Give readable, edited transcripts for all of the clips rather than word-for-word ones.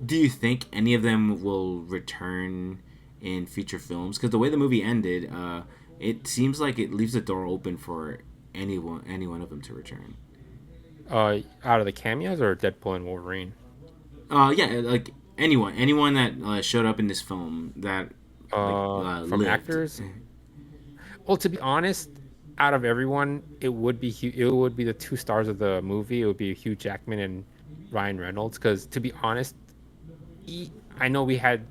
Do you think any of them will return in future films? Because the way the movie ended, it seems like it leaves the door open for any one of them to return. Out of the cameos or Deadpool and Wolverine? Yeah, like anyone that showed up in this film that From lived. actors. Well, to be honest, out of everyone, it would be the two stars of the movie. It would be Hugh Jackman and Ryan Reynolds. Because to be honest, I know we had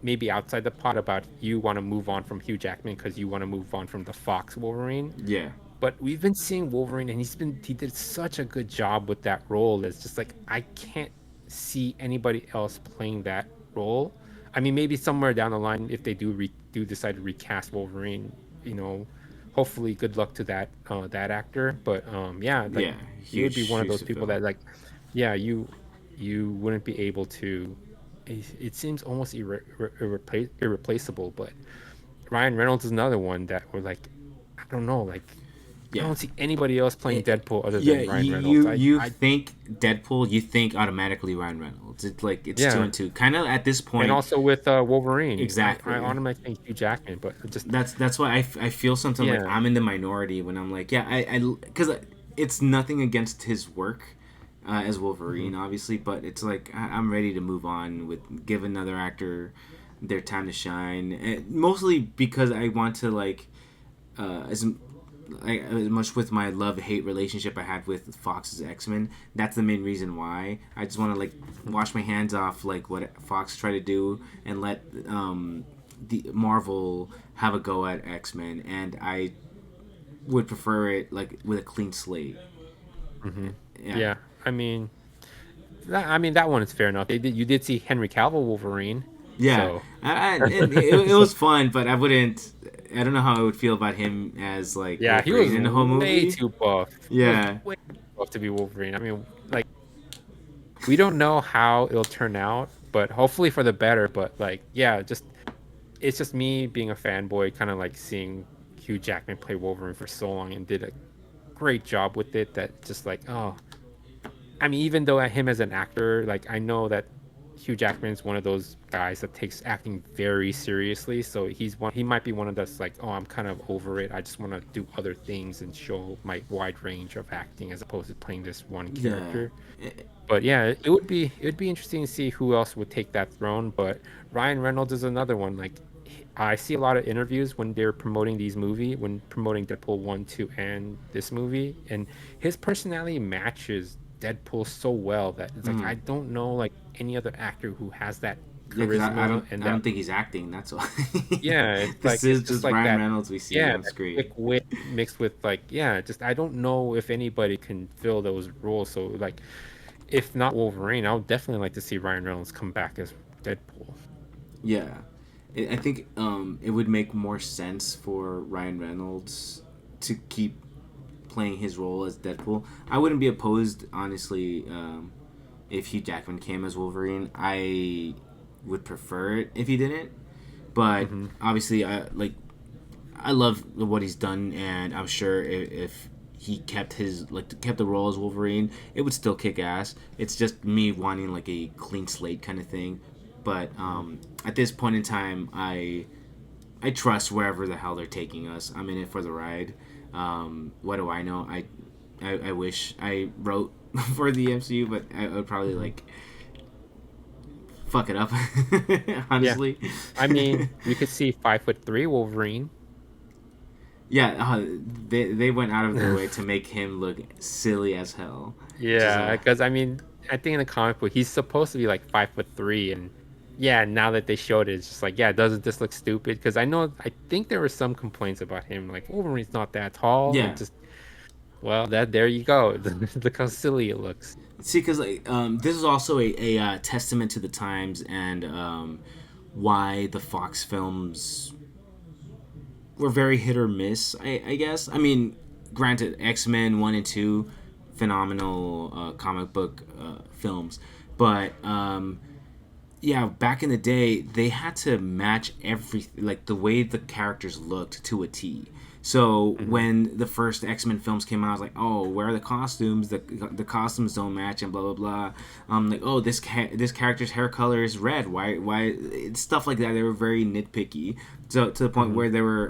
maybe outside the pot about you want to move on from Hugh Jackman because you want to move on from the Fox Wolverine. Yeah, But we've been seeing Wolverine, and he did such a good job with that role. It's just like I can't see anybody else playing that role. I mean, maybe somewhere down the line, if they do decide to recast Wolverine, you know, hopefully, good luck to that actor. But yeah, like yeah, he would huge be one of shoes those to people fill. that like, yeah, you wouldn't be able to. It seems almost irreplaceable, but Ryan Reynolds is another one that we're like, I don't know, like I Yeah, don't see anybody else playing Deadpool other yeah. than Ryan Reynolds. You I think Deadpool? You think automatically Ryan Reynolds? It's like it's two Yeah, and two. Kind of at this and point, also with Wolverine, I exactly. automatically think Hugh Jackman, but just That's why I feel sometimes like yeah, I'm in the minority when I'm like, yeah, I because it's nothing against his work as mhm. Wolverine, obviously, but it's like I'm ready to move on with give another actor their time to shine. And mostly because I want to like as much with my love hate relationship I had with Fox's X Men. That's the main reason why I just want to like wash my hands off like what Fox tried to do and let the Marvel have a go at X Men, and I would prefer it like with a clean slate. Hmm. Yeah, Yeah. I mean that one is fair enough. You did see Henry Cavill Wolverine, yeah, so and it so was fun, but I wouldn't. I don't know how I would feel about him as like yeah, he was Wolverine in the whole way movie. too buff. He was Yeah, way too buff to be Wolverine. I mean, like we don't know how it'll turn out, but hopefully for the better. But like, yeah, just it's just me being a fanboy, kind of like seeing Hugh Jackman play Wolverine for so long and did a great job with it. That just like, oh, I mean, even though him as an actor, like I know that Hugh Jackman is one of those guys that takes acting very seriously. So he might be one of those like, oh, I'm kind of over it. I just want to do other things and show my wide range of acting as opposed to playing this one yeah. character. But yeah, it would be interesting to see who else would take that throne. But Ryan Reynolds is another one. Like I see a lot of interviews when they're promoting when promoting Deadpool 1, 2, and this movie, and his personality matches Deadpool so well that it's like I Mm. don't know like any other actor who has that Yeah, because charisma and I that don't think he's acting. That's why. yeah, it's like This it's is just just like Ryan that Reynolds we see yeah, on that quick screen. wit mixed with like yeah, just I don't know if anybody can fill those roles. So like if not Wolverine, I would definitely like to see Ryan Reynolds come back as Deadpool. Yeah, I think it would make more sense for Ryan Reynolds to keep playing his role as Deadpool. I wouldn't be opposed, honestly, if Hugh Jackman came as Wolverine. I would prefer it if he didn't, but Hmm. obviously, I love what he's done, and I'm sure if he kept his like kept the role as Wolverine, it would still kick ass. It's just me wanting like a clean slate kind of thing. But Hmm. at this point in time, I trust wherever the hell they're taking us. I'm in it for the ride. What do I know? I wish I wrote for the MCU, but I would probably Hmm. like fuck it up. Yeah, Honestly. I mean, we could see 5'3" Wolverine. Yeah, they went out of their way to make him look silly as hell. Just Yeah, because I mean, I think in the comic book he's supposed to be like 5'3", and yeah, now that they showed it, it's just like, yeah, doesn't this look stupid? Because I think there were some complaints about him, like Wolverine's not that tall, and yeah. just well, that there you go, look how silly it looks. See, because like this is also a testament to the times and why the Fox films were very hit or miss. I guess. I mean, granted, X Men 1 and 2, phenomenal comic book films, but yeah, back in the day, they had to match every like the way the characters looked to a T. So Hmm. when the first X-Men films came out, I was like, oh, where are the costumes? The costumes don't match and blah blah blah. Like, oh, this character's hair color is red. Why it's stuff like that. They were very nitpicky, so to the point Hmm. where they were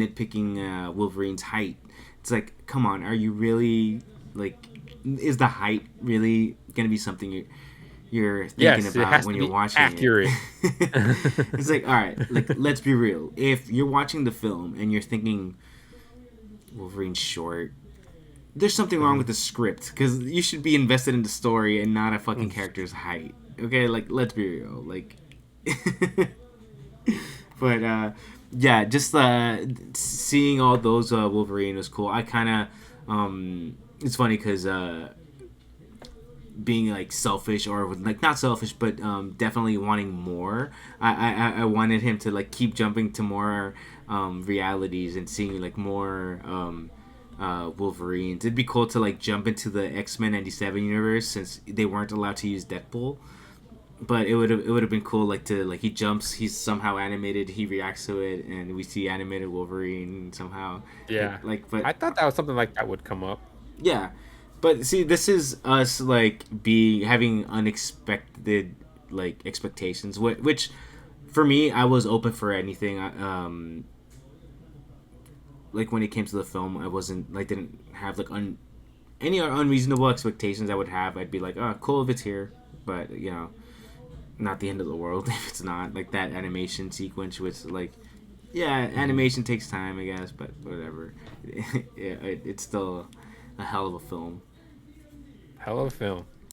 nitpicking Wolverine's height. It's like, come on, are you really like? Is the height really gonna be something you're thinking Yes, it about has when to you're be watching it? accurate. It's like, all right, like let's be real. If you're watching the film and you're thinking Wolverine's short, there's something wrong with Mhm. the script because you should be invested in the story and not a fucking character's height. Okay, like let's be real. Like, but yeah, just seeing all those Wolverine was cool. I kind of it's funny because being like selfish or like not selfish but definitely wanting more. I wanted him to like keep jumping to more realities and seeing like more Wolverines. It'd be cool to like jump into the X-Men 97 universe since they weren't allowed to use Deadpool. But it would have been cool like to like he jumps, he's somehow animated, he reacts to it, and we see animated Wolverine somehow. Yeah. But I thought that was something like that would come up. yeah, but see, this is us like being having unexpected like expectations, which for me, I was open for anything. Like when it came to the film, I wasn't like didn't have like any unreasonable expectations I would have. I'd be like, oh, cool if it's here, but not the end of the world if it's not. Like that animation sequence, which like yeah, Hmm. animation takes time, I guess, but whatever. Yeah, it's still a hell of a film. Hell of a film.